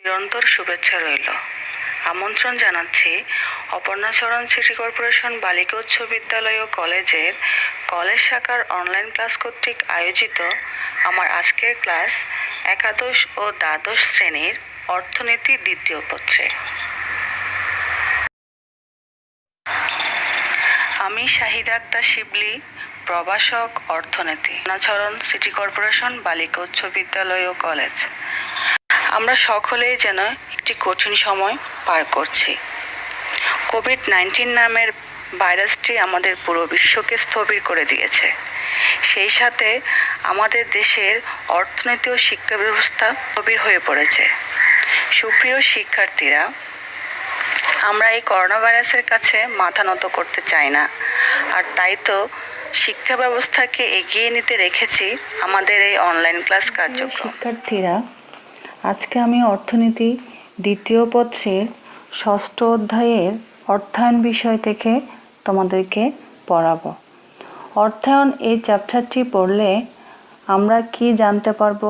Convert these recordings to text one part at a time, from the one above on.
নিরন্তর শুভেচ্ছা রইল। আমন্ত্রণ জানাচ্ছি অপর্ণাচরণ সিটি কর্পোরেশন বালিকা উচ্চ বিদ্যালয় ও কলেজের কলেজ শাখার অনলাইন ক্লাস কর্তৃক আয়োজিত আমার আজকের ক্লাস একাদশ ও দ্বাদশ শ্রেণীর অর্থনীতি দ্বিতীয় পত্রে। আমি শাহিদা আক্তার শিবলি, প্রভাষক অর্থনীতি, অপর্ণাচরণ সিটি কর্পোরেশন বালিকা উচ্চ বিদ্যালয় ও কলেজ। আমরা সকলেই যেন একটি কঠিন সময় পার করছি। কোভিড-19 নামের ভাইরাসটি আমাদের পুরো বিশ্বকে স্থবির করে দিয়েছে। সেই সাথে আমাদের দেশের অর্থনীতি ও শিক্ষা ব্যবস্থা স্থবির হয়ে পড়েছে। সুপ্রিয় শিক্ষার্থীরা, আমরা এই করোনা ভাইরাসের কাছে মাথা নত করতে চাই না, আর তাই তো শিক্ষা ব্যবস্থাকে এগিয়ে নিতে রেখেছি আমাদের এই অনলাইন ক্লাস কার্যক্রম। শিক্ষার্থীরা, আজকে আমি অর্থনীতি দ্বিতীয় পত্রের ষষ্ঠ অধ্যায়ের অর্থায়ন বিষয় থেকে তোমাদেরকে পড়াবো। অর্থায়ন এই চ্যাপ্টারটি পড়লে আমরা কি জানতে পারবো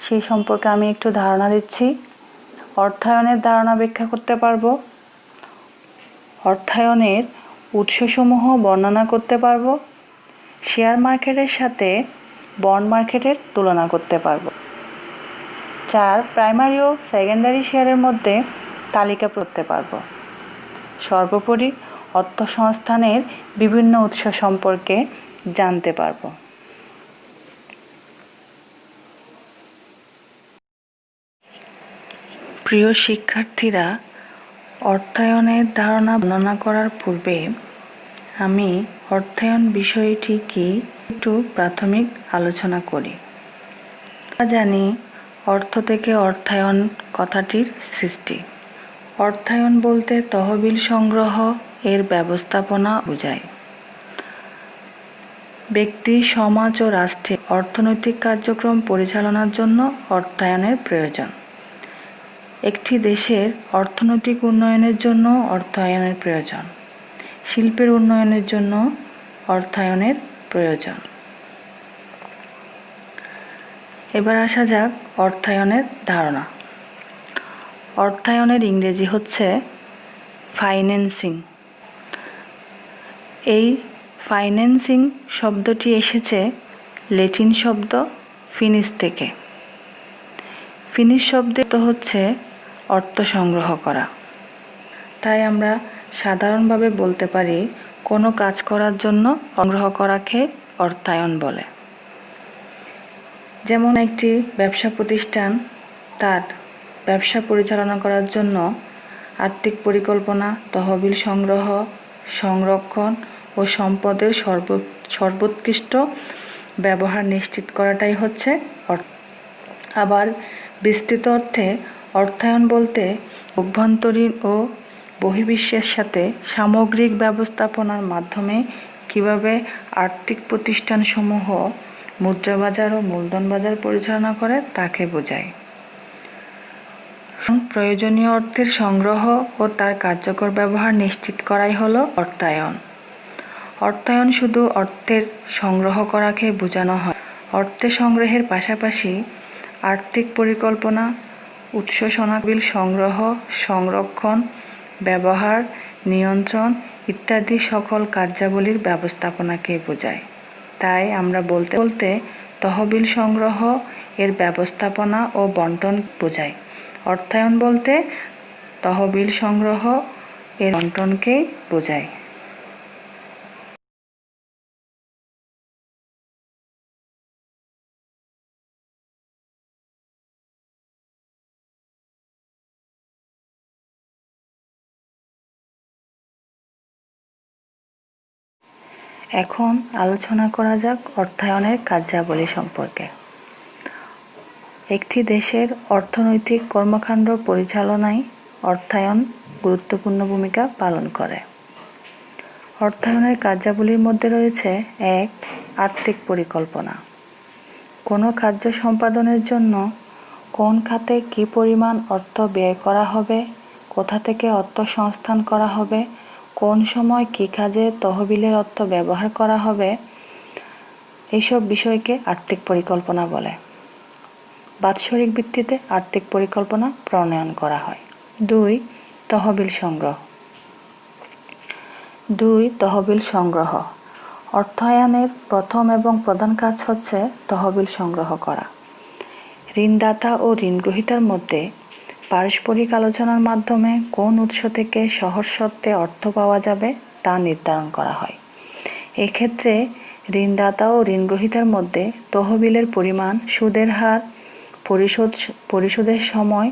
সেই সম্পর্কে আমি একটু ধারণা দিচ্ছি। অর্থায়নের ধারণা ব্যাখ্যা করতে পারবো, অর্থায়নের উৎসসমূহ বর্ণনা করতে পারবো, শেয়ার মার্কেটের সাথে বন্ড মার্কেটের তুলনা করতে পারবো। 4 প্রাইমারি ও সেকেন্ডারি শেয়ারের মধ্যে তালিকা করতে পারবো। সর্বোপরি অর্থসংস্থানের বিভিন্ন উৎস সম্পর্কে জানতে পারবো। প্রিয় শিক্ষার্থীরা, অর্থায়নের ধারণা বর্ণনা করার পূর্বে আমি অর্থায়ন বিষয়টি কি একটু প্রাথমিক আলোচনা করি। আমরা জানি অর্থ থেকে অর্থায়ন কথাটির সৃষ্টি। অর্থায়ন বলতে তহবিল সংগ্রহ এর ব্যবস্থাপনা বোঝায়। ব্যক্তি, সমাজ ও রাষ্ট্রে অর্থনৈতিক কার্যক্রম পরিচালনার জন্য অর্থায়নের প্রয়োজন। একটি দেশের অর্থনৈতিক উন্নয়নের জন্য অর্থায়নের প্রয়োজন। শিল্পের উন্নয়নের জন্য অর্থায়নের প্রয়োজন। এবার আসা যাক অর্থায়নের ধারণা। অর্থায়নের ইংরেজি হচ্ছে ফাইন্যান্সিং। এই ফাইন্যান্সিং শব্দটি এসেছে ল্যাটিন শব্দ ফিনিস থেকে। ফিনিস শব্দের অর্থ হচ্ছে অর্থ সংগ্রহ করা। তাই আমরা সাধারণভাবে বলতে পারি কোনো কাজ করার জন্য সংগ্রহ করাকে অর্থায়ন বলে। যেমন একটি ব্যবসা প্রতিষ্ঠান তার ব্যবসা পরিচালনা করার জন্য আর্থিক পরিকল্পনা, তহবিল সংগ্রহ, সংরক্ষণ ও সম্পদের সর্বোৎকৃষ্ট ব্যবহার নিশ্চিত করাটাই হচ্ছে অর্থ। আবার বিস্তৃত অর্থে অর্থায়ন বলতে অভ্যন্তরীণ ও বহির্বিশ্বের সাথে সামগ্রিক ব্যবস্থাপনার মাধ্যমে কিভাবে আর্থিক প্রতিষ্ঠানসমূহ মুদ্রাবাজার ও মূলধন বাজার পরিচালনা করে তাকে বোঝায়। প্রয়োজনীয় অর্থের সংগ্রহ ও তার কার্যকর ব্যবহার নিশ্চিত করাই হলো অর্থায়ন। অর্থায়ন শুধু অর্থের সংগ্রহ করাকে বোঝানো হয়। অর্থের সংগ্রহের পাশাপাশি আর্থিক পরিকল্পনা, উৎস শনাক্ত, সংগ্রহ, সংরক্ষণ, ব্যবহার, নিয়ন্ত্রণ ইত্যাদি সকল কার্যাবলীর ব্যবস্থাপনাকে বোঝায়। তাই আমরা বলতে তহবিল সংগ্রহ এর ব্যবস্থাপনা ও বন্টন বোঝায়। অর্থায়ন বলতে তহবিল সংগ্রহ এর বন্টনকেই বোঝায়। এখন আলোচনা করা যাক অর্থায়নের কার্যাবলী সম্পর্কে। একটি দেশের অর্থনৈতিক কর্মকাণ্ড পরিচালনায় অর্থায়ন গুরুত্বপূর্ণ ভূমিকা পালন করে। অর্থায়নের কার্যাবলীর মধ্যে রয়েছে 1. আর্থিক পরিকল্পনা। কোনো কার্য সম্পাদনের জন্য কোন খাতে কী পরিমাণ অর্থ ব্যয় করা হবে, কোথা থেকে অর্থ সংস্থান করা হবে, কোন সময় কী কাজে তহবিলের অর্থ ব্যবহার করা হবে, এইসব বিষয়কে আর্থিক পরিকল্পনা বলে। বাৎসরিক ভিত্তিতে আর্থিক পরিকল্পনা প্রণয়ন করা হয়। 2. তহবিল সংগ্রহ। অর্থায়নের প্রথম এবং প্রধান কাজ হচ্ছে তহবিল সংগ্রহ করা। ঋণদাতা ও ঋণগ্রহীতার মধ্যে পারস্পরিক আলোচনার মাধ্যমে কোন উৎস থেকে সহজ শর্তে অর্থ পাওয়া যাবে তা নির্ধারণ করা হয়। এক্ষেত্রে ঋণদাতা ও ঋণগ্রহীতার মধ্যে তহবিলের পরিমাণ, সুদের হার, পরিশোধের সময়,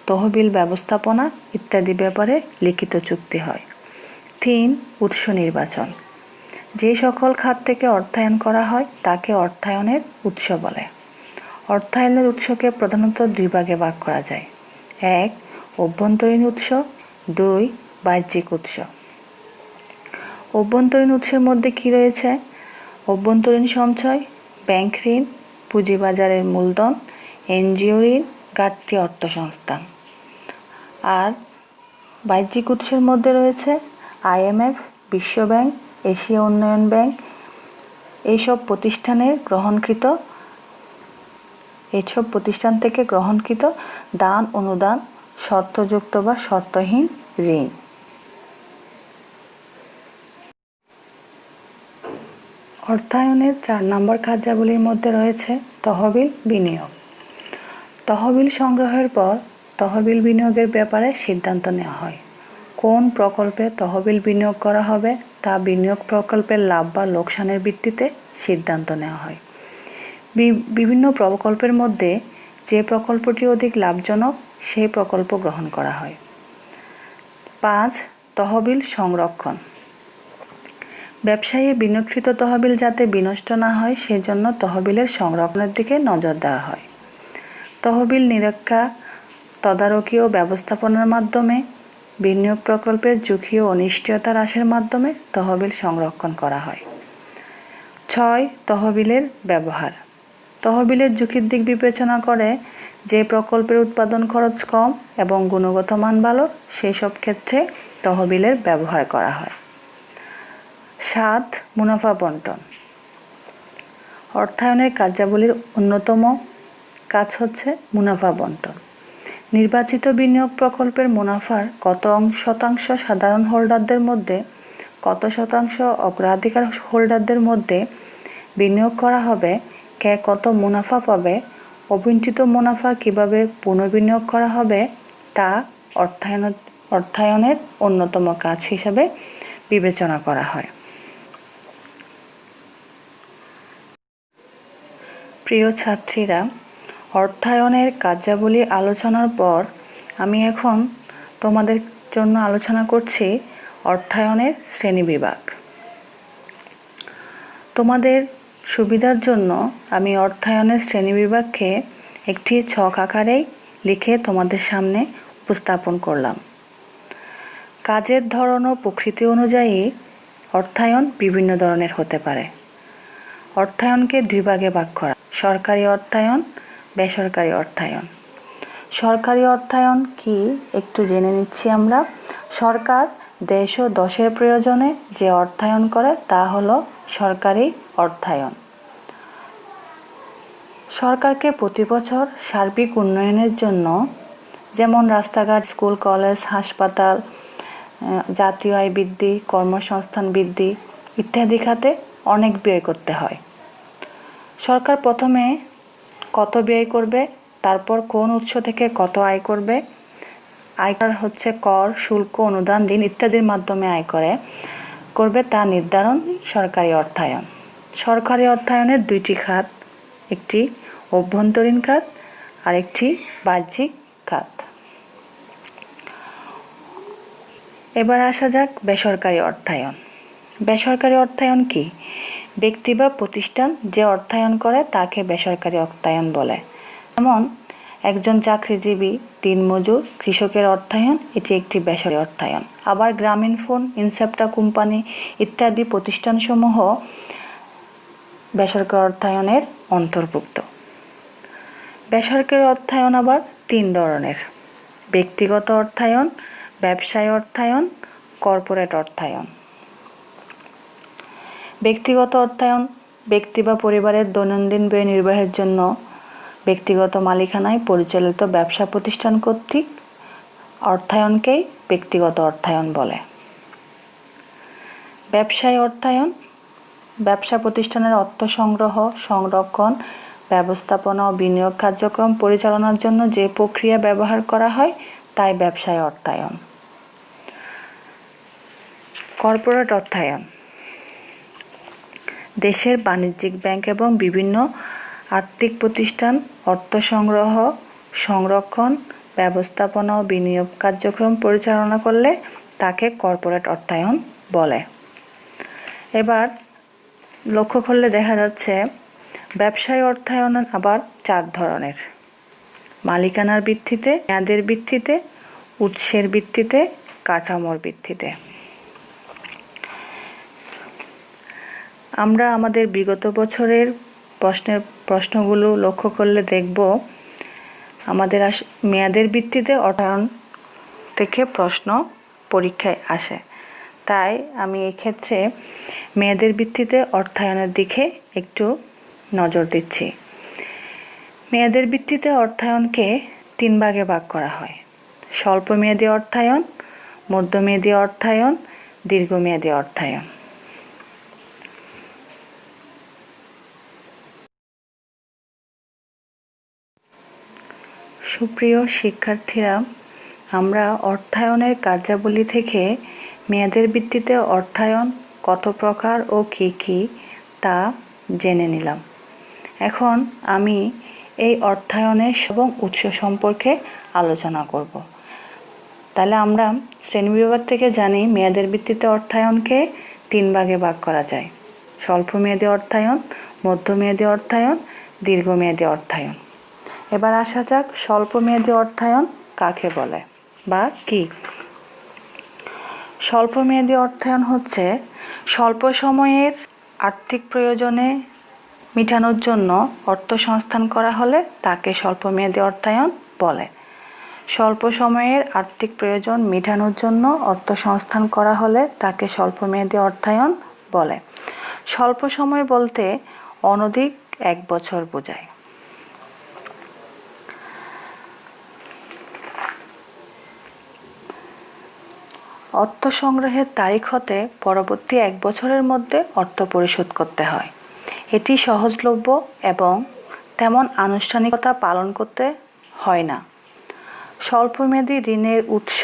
তহবিল ব্যবস্থাপনা ইত্যাদি ব্যাপারে লিখিত চুক্তি হয়। 3. উৎস নির্বাচন। যে সকল খাত থেকে অর্থায়ন করা হয় তাকে অর্থায়নের উৎস বলে। অর্থায়নের উৎসকে প্রধানত 2 ভাগে ভাগ করা যায়। 1. অভ্যন্তরীণ উৎস। 2. বাহ্যিক উৎস। অভ্যন্তরীণ উৎসের মধ্যে কি রয়েছে? অভ্যন্তরীণ সঞ্চয়, ব্যাংক ঋণ, পুঁজিবাজারের মূলধন, এনজিও ঋণ, ঘাটতি অর্থসংস্থান। আর বাহ্যিক উৎসের মধ্যে রয়েছে IMF, বিশ্বব্যাংক, এশিয়া উন্নয়ন ব্যাংক, এইসব প্রতিষ্ঠান থেকে গ্রহণকৃত দান, অনুদান, শর্তযুক্ত বা শর্তহীন ঋণ। অর্থায়নের 4 নম্বর কার্যাবলীর মধ্যে রয়েছে তহবিল বিনিয়োগ। তহবিল সংগ্রহের পর তহবিল বিনিয়োগের ব্যাপারে সিদ্ধান্ত নেওয়া হয়। কোন প্রকল্পে তহবিল বিনিয়োগ করা হবে তা বিনিয়োগ প্রকল্পের লাভ বা লোকসানের ভিত্তিতে সিদ্ধান্ত নেওয়া হয়। বিভিন্ন প্রকল্পের মধ্যে যে প্রকল্পটি অধিক লাভজনক সেই প্রকল্প গ্রহণ করা হয়। 5. তহবিল সংরক্ষণ। ব্যবসায়ী বিনিয়োগকৃত তহবিল যাতে বিনষ্ট না হয় সেজন্য তহবিলের সংরক্ষণের দিকে নজর দেওয়া হয়। তহবিল নিরীক্ষা, তদারকি ও ব্যবস্থাপনার মাধ্যমে বিনিয়োগ প্রকল্পের ঝুঁকি ও অনিশ্চয়তা হ্রাসের মাধ্যমে তহবিল সংরক্ষণ করা হয়। 6. তহবিলের ব্যবহার। তহবিলের ঝুঁকির দিক বিবেচনা করে যে প্রকল্পের উৎপাদন খরচ কম এবং গুণগত মান ভালো সেই সব ক্ষেত্রে তহবিলের ব্যবহার করা হয়। 7. মুনাফা বণ্টন। অর্থায়নের কার্যাবলীর অন্যতম কাজ হচ্ছে মুনাফা বণ্টন। নির্বাচিত বিনিয়োগ প্রকল্পের মুনাফার কত শতাংশ সাধারণ হোল্ডারদের মধ্যে, কত শতাংশ অগ্রাধিকার হোল্ডারদের মধ্যে বিনিয়োগ করা হবে, কে কত মুনাফা পাবে, অবন্টিত মুনাফা কিভাবে পুনর্বিনিয়োগ করা হবে তা অর্থায়নের অন্যতম কাজ হিসাবে বিবেচনা করা হয়। প্রিয় ছাত্রীরা, অর্থায়নের কার্যাবলী আলোচনার পর আমি এখন তোমাদের জন্য আলোচনা করছি অর্থায়নের শ্রেণীবিভাগ। তোমাদের সুবিধার জন্য আমি অর্থায়নের শ্রেণীবিভাগকে একটি ছক আকারেই লিখে তোমাদের সামনে উপস্থাপন করলাম। কাজের ধরন ও প্রকৃতি অনুযায়ী অর্থায়ন বিভিন্ন ধরনের হতে পারে। অর্থায়নকে 2 ভাগে ভাগ করা: সরকারি অর্থায়ন, বেসরকারি অর্থায়ন। সরকারি অর্থায়ন কি একটু জেনে নিচ্ছি আমরা। সরকার দেশ ও দশের প্রয়োজনে যে অর্থায়ন করে তা হলো সরকারি অর্থায়ন। সরকারকে প্রতি বছর সার্বিক উন্নয়নের জন্য, যেমন রাস্তাঘাট, স্কুল, কলেজ, হাসপাতাল, জাতীয় আয় বৃদ্ধি, কর্মসংস্থান বৃদ্ধি ইত্যাদি খাতে অনেক ব্যয় করতে হয়। সরকার প্রথমে কত ব্যয় করবে, তারপর কোন উৎস থেকে কত আয় করবে, আয়কর হচ্ছে কর, শুল্ক, অনুদান, ঋণ ইত্যাদির মাধ্যমে আয় করবে তা নির্ধারণ সরকারি অর্থায়ন। সরকারি অর্থায়নের 2টি খাত, একটি অভ্যন্তরীণ খাত আর একটি বাহ্যিক খাত। এবার আসা যাক বেসরকারি অর্থায়ন। বেসরকারি অর্থায়ন কি? ব্যক্তি বা প্রতিষ্ঠান যে অর্থায়ন করে তাকে বেসরকারি অর্থায়ন বলে। যেমন একজন চাকরিজীবী, দিনমজুর, কৃষকের অর্থায়ন, এটি একটি বেসরকারি অর্থায়ন। আবার গ্রামীণ ফোন, ইনসেপ্টা কোম্পানি ইত্যাদি প্রতিষ্ঠানসমূহ বেসরকারি অর্থায়নের অন্তর্ভুক্ত। বেসরকারি অর্থায়ন আবার 3 ধরনের: ব্যক্তিগত অর্থায়ন, ব্যবসায় অর্থায়ন, কর্পোরেট অর্থায়ন। ব্যক্তিগত অর্থায়ন ব্যক্তি বা পরিবারের দৈনন্দিন ব্যয় নির্বাহের জন্য ব্যক্তিগত মালিকানায় পরিচালিত ব্যবসা প্রতিষ্ঠান কর্তৃক অর্থায়নকেই ব্যক্তিগত অর্থায়ন বলে। ব্যবসায় অর্থায়ন ব্যবসা প্রতিষ্ঠানের অর্থ সংগ্রহ, সংরক্ষণ, ব্যবস্থাপনা ও বিনিয়োগ কার্যক্রম পরিচালনার জন্য যে প্রক্রিয়া ব্যবহার করা হয় তাই ব্যবসায় অর্থায়ন। কর্পোরেট অর্থায়ন দেশের বাণিজ্যিক ব্যাংক এবং বিভিন্ন আর্থিক প্রতিষ্ঠান অর্থ সংগ্রহ, সংরক্ষণ, ব্যবস্থাপনা ও বিনিয়োগ কার্যক্রম পরিচালনা করলে তাকে কর্পোরেট অর্থায়ন বলে। এবার লক্ষ্য করলে দেখা যাচ্ছে ব্যবসায় অর্থায়ন আবার 4 ধরনের: মালিকানার ভিত্তিতে, মেয়াদের ভিত্তিতে, উৎসের ভিত্তিতে, কাঠামোর ভিত্তিতে। আমরা আমাদের বিগত বছরের প্রশ্নগুলো লক্ষ্য করলে দেখব আমাদের মেয়াদের ভিত্তিতে অর্থায়ন থেকে প্রশ্ন পরীক্ষায় আসে। তাই আমি এক্ষেত্রে মেয়াদের ভিত্তিতে অর্থায়নের দিকে একটু নজর দিচ্ছি। মেয়াদের ভিত্তিতে অর্থায়নকে 3 ভাগে ভাগ করা হয়: স্বল্পমেয়াদী অর্থায়ন, মধ্যমেয়াদী অর্থায়ন, দীর্ঘমেয়াদী অর্থায়ন। সুপ্রিয় শিক্ষার্থীরা, আমরা অর্থায়নের কার্যাবলী থেকে মেয়াদের ভিত্তিতে অর্থায়ন কত প্রকার ও কী কী তা জেনে নিলাম। এখন আমি এই অর্থায়নের এবং উৎস সম্পর্কে আলোচনা করব। তাহলে আমরা শ্রেণীবিভাগ থেকে জানি মেয়াদের ভিত্তিতে অর্থায়নকে 3 ভাগে ভাগ করা যায়: স্বল্পমেয়াদী অর্থায়ন, মধ্যমেয়াদী অর্থায়ন, দীর্ঘমেয়াদী অর্থায়ন। এবার আসা যাক স্বল্পমেয়াদী অর্থায়ন কাকে বলে বা কি। স্বল্পমেয়াদী অর্থায়ন হচ্ছে স্বল্প সময়ের আর্থিক প্রয়োজনে মেটানোর জন্য অর্থ সংস্থান করা হলে তাকে স্বল্পমেয়াদী অর্থায়ন বলে। স্বল্প সময়ের আর্থিক প্রয়োজন মেটানোর জন্য অর্থ সংস্থান করা হলে তাকে স্বল্পমেয়াদী অর্থায়ন বলে। স্বল্প সময় বলতে অনধিক 1 বছর বোঝায়। অর্থ সংগ্রহের তারিখ হতে পরবর্তী 1 বছরের মধ্যে অর্থ পরিশোধ করতে হয়। এটি সহজলভ্য এবং তেমন আনুষ্ঠানিকতা পালন করতে হয় না। স্বল্পমেয়াদী ঋণের উৎস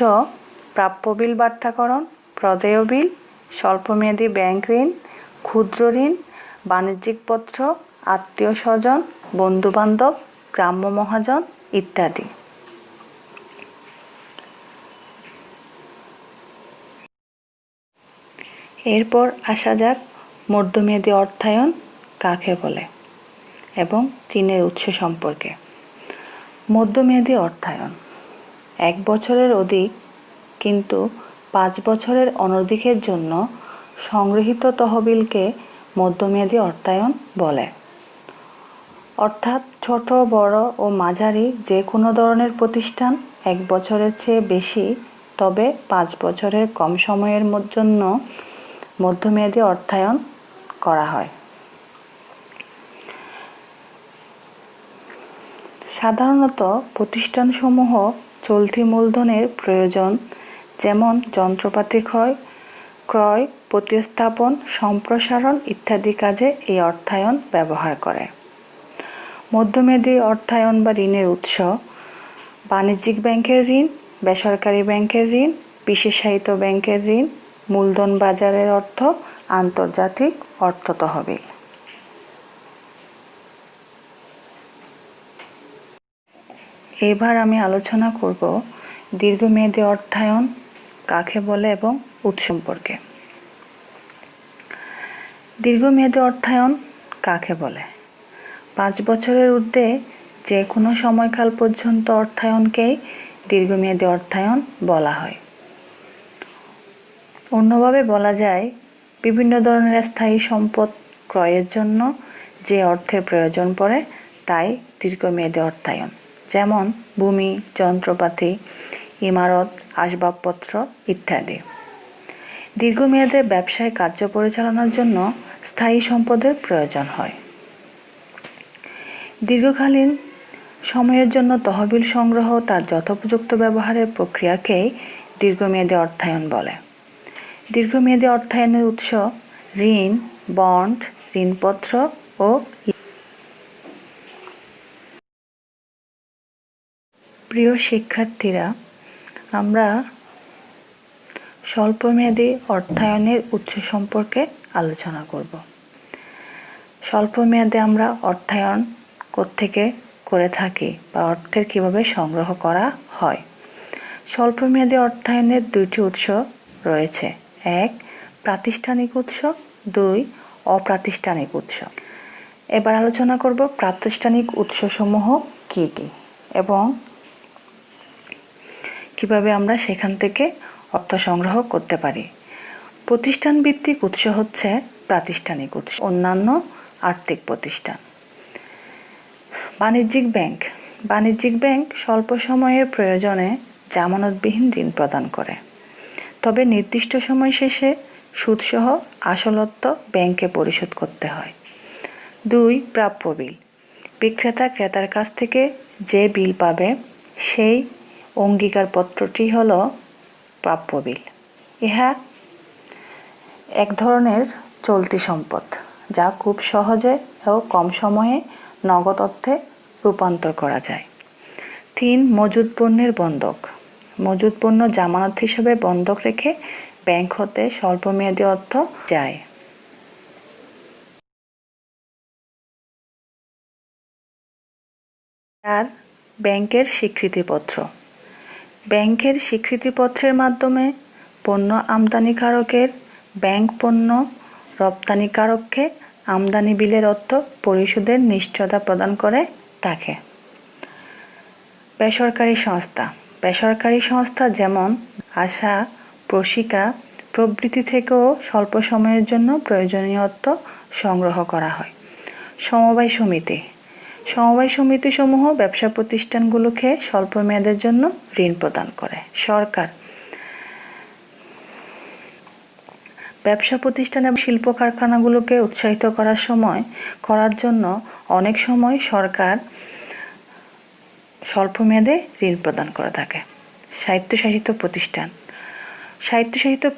প্রাপ্য বিল বাট্টাকরণ, প্রদেয় বিল, স্বল্পমেয়াদী ব্যাংক ঋণ, ক্ষুদ্র ঋণ, বাণিজ্যিক পত্র, আত্মীয় স্বজন, বন্ধুবান্ধব, গ্রাম্য মহাজন ইত্যাদি। এরপর আসা যাক মধ্যমেয়াদী অর্থায়ন কাকে বলে এবং ঋণের উৎস সম্পর্কে। মধ্যমেয়াদী অর্থায়ন 1 বছরের অধিক কিন্তু 5 বছরের অনধিকের জন্য সংগৃহীত তহবিলকে মধ্যমেয়াদী অর্থায়ন বলে। অর্থাৎ ছোট, বড় ও মাঝারি যে কোনো ধরনের প্রতিষ্ঠান 1 বছরের চেয়ে বেশি তবে 5 বছরের কম সময়ের জন্য মধ্যমেয়াদী অর্থায়ন করা হয়। সাধারণত প্রতিষ্ঠানসমূহ চলতি মূলধনের প্রয়োজন যেমন যন্ত্রপাতি ক্রয়, প্রতিস্থাপন, সম্প্রসারণ ইত্যাদি কাজে এই অর্থায়ন ব্যবহার করে। মধ্যমেয়াদী অর্থায়ন বা ঋণের উৎস বাণিজ্যিক ব্যাংকের ঋণ, বেসরকারি ব্যাংকের ঋণ, বিশেষায়িত ব্যাংকের ঋণ, মূলধন বাজারের অর্থ, আন্তর্জাতিক অর্থ তহবিল। এবার আমি আলোচনা করব দীর্ঘমেয়াদী অর্থায়ন কাকে বলে এবং উৎস সম্পর্কে। দীর্ঘমেয়াদী অর্থায়ন কাকে বলে? 5 বছরের ঊর্ধ্বে যে কোনো সময়কাল পর্যন্ত অর্থায়নকেই দীর্ঘমেয়াদী অর্থায়ন বলা হয়। অন্যভাবে বলা যায় বিভিন্ন ধরনের স্থায়ী সম্পদ ক্রয়ের জন্য যে অর্থের প্রয়োজন পড়ে তাই দীর্ঘমেয়াদী অর্থায়ন, যেমন ভূমি, যন্ত্রপাতি, ইমারত, আসবাবপত্র ইত্যাদি। দীর্ঘমেয়াদে ব্যবসায় কার্য পরিচালনার জন্য স্থায়ী সম্পদের প্রয়োজন হয়। দীর্ঘকালীন সময়ের জন্য তহবিল সংগ্রহ তার যথোপযুক্ত ব্যবহারের প্রক্রিয়াকেই দীর্ঘমেয়াদী অর্থায়ন বলে। দীর্ঘমেয়াদী অর্থায়নের উৎস ঋণ, বন্ড, ঋণপত্র ও প্রিয় শিক্ষার্থীরা, আমরা স্বল্পমেয়াদী অর্থায়নের উৎস সম্পর্কে আলোচনা করব। স্বল্পমেয়াদে আমরা অর্থায়ন কোত্থেকে করে থাকি বা অর্থের কিভাবে সংগ্রহ করা হয়। স্বল্পমেয়াদী অর্থায়নের দুইটি উৎস রয়েছে, এক প্রাতিষ্ঠানিক উৎস, দুই অপ্রাতিষ্ঠানিক উৎস। এবার আলোচনা করব প্রাতিষ্ঠানিক উৎসসমূহ কী কী এবং কিভাবে আমরা সেখান থেকে অর্থ সংগ্রহ করতে পারি। প্রতিষ্ঠান ভিত্তিক উৎস হচ্ছে প্রাতিষ্ঠানিক উৎস, অন্যান্য আর্থিক প্রতিষ্ঠান। বাণিজ্যিক ব্যাংক স্বল্প সময়ের প্রয়োজনে জামানতবিহীন ঋণ প্রদান করে, তবে নির্দিষ্ট সময় শেষে সুদসহ আসল অর্থ ব্যাংকে পরিশোধ করতে হয়। দুই প্রাপ্য বিল, বিক্রেতা ক্রেতার কাছ থেকে যে বিল পাবে সেই অঙ্গীকারপত্রটি হল প্রাপ্য বিল। ইহা এক ধরনের চলতি সম্পদ যা খুব সহজে ও কম সময়ে নগদ অর্থে রূপান্তর করা যায়। তিন মজুদ পণ্যের বন্ধক, মজুদ পণ্য জামানত হিসেবে বন্ধক রেখে ব্যাংক হতে স্বল্পমেয়াদী অর্থ যায়। আর ব্যাংকের স্বীকৃতিপত্র, ব্যাংকের স্বীকৃতিপত্রের মাধ্যমে পণ্য আমদানিকারকের ব্যাংক পণ্য রপ্তানিকারককে আমদানি বিলের অর্থ পরিশোধের নিশ্চয়তা প্রদান করে থাকে। বেসরকারি সংস্থা যেমন আশা, প্রশিকা প্রভৃতি থেকেও স্বল্প সময়ের জন্য প্রয়োজনীয় অর্থ সংগ্রহ করা হয়। সমবায় সমিতিসমূহ ব্যবসা প্রতিষ্ঠানগুলোকে স্বল্প মেয়াদের জন্য ঋণ প্রদান করে। সরকার ব্যবসা প্রতিষ্ঠান এবং শিল্প কারখানাগুলোকে উৎসাহিত করার জন্য অনেক সময় সরকার স্বল্প মেয়াদে ঋণ প্রদান করে থাকে। স্বায়ত্তশাসিত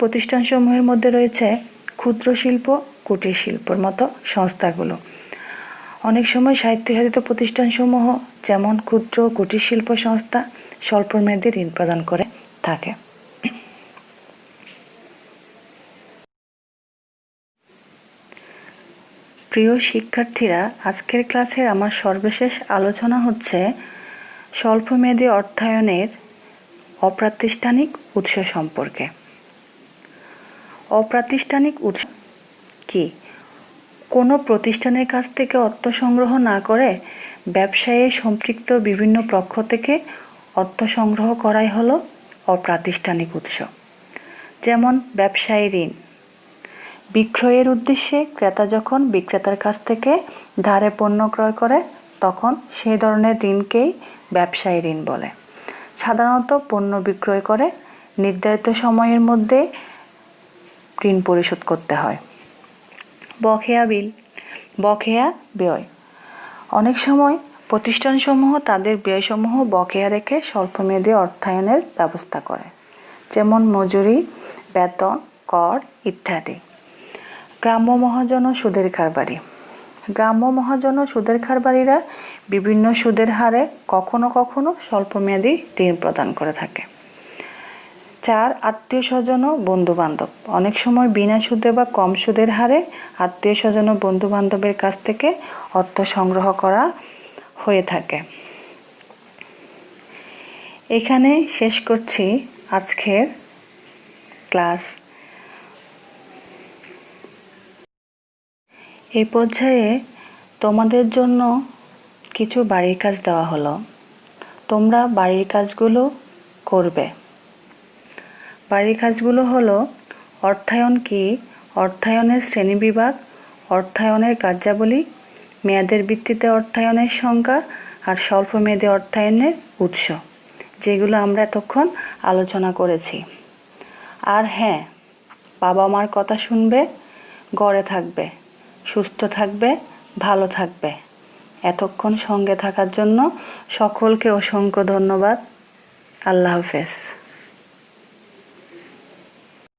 প্রতিষ্ঠানসমূহের মধ্যে রয়েছে ক্ষুদ্র শিল্প, কুটির শিল্পের মতো সংস্থাগুলো। অনেক সময় স্বায়ত্তশাসিত প্রতিষ্ঠানসমূহ যেমন ক্ষুদ্র কুটির শিল্প সংস্থা স্বল্প মেয়াদী ঋণ প্রদান করে থাকে। প্রিয় শিক্ষার্থীরা, আজকের ক্লাসের আমার সর্বশেষ আলোচনা হচ্ছে স্বল্পমেয়াদী অর্থায়নের অপ্রাতিষ্ঠানিক উৎস সম্পর্কে। অপ্রাতিষ্ঠানিক উৎস কি? কোনো প্রতিষ্ঠানের কাছ থেকে অর্থ সংগ্রহ না করে ব্যবসায়ে সম্পৃক্ত বিভিন্ন পক্ষ থেকে অর্থ সংগ্রহ করাই হলো অপ্রাতিষ্ঠানিক উৎস। যেমন ব্যবসায়ী ঋণ, বিক্রয়ের উদ্দেশ্যে ক্রেতা যখন বিক্রেতার কাছ থেকে ধারে পণ্য ক্রয় করে তখন সেই ধরনের ঋণকেই ব্যবসায়ী ঋণ বলে। সাধারণত পণ্য বিক্রয় করে নির্ধারিত সময়ের মধ্যে ঋণ পরিশোধ করতে হয়। বকেয়া ব্যয়, অনেক সময় প্রতিষ্ঠানসমূহ তাদের ব্যয়সমূহ বকেয়া রেখে স্বল্পমেয়াদী অর্থায়নের ব্যবস্থা করে, যেমন মজুরি, বেতন, কর ইত্যাদি। গ্রাম্য মহাজন ও সুদের কারবারিরা বিভিন্ন সুদের হারে কখনো কখনো স্বল্পমেয়াদী ঋণ প্রদান করে থাকে। 4 আত্মীয় স্বজন ও বন্ধু বান্ধব, অনেক সময় বিনা সুদে বা কম সুদের হারে আত্মীয় স্বজন ও বন্ধু বান্ধবের কাছ থেকে অর্থ সংগ্রহ করা হয়ে থাকে। এখানে শেষ করছি আজকের ক্লাস। এই পর্যায়ে তোমাদের জন্য কিছু বাড়ির কাজ দেওয়া হলো, তোমরা বাড়ির কাজগুলো করবে। বাড়ির কাজগুলো হলো অর্থায়ন কি, অর্থায়নের শ্রেণীবিভাগ, অর্থায়নের কার্যাবলী, মেয়াদের ভিত্তিতে অর্থায়নের সংজ্ঞা আর স্বল্পমেয়াদী অর্থায়নের উৎস, যেগুলো আমরা এতক্ষণ আলোচনা করেছি। আর হ্যাঁ, বাবা মার কথা শুনবে, ঘরে থাকবে, সুস্থ থাকবে, ভালো থাকবে। এতক্ষণ সঙ্গে থাকার জন্য সকলকে অসংখ্য ধন্যবাদ। আল্লাহ হাফেজ।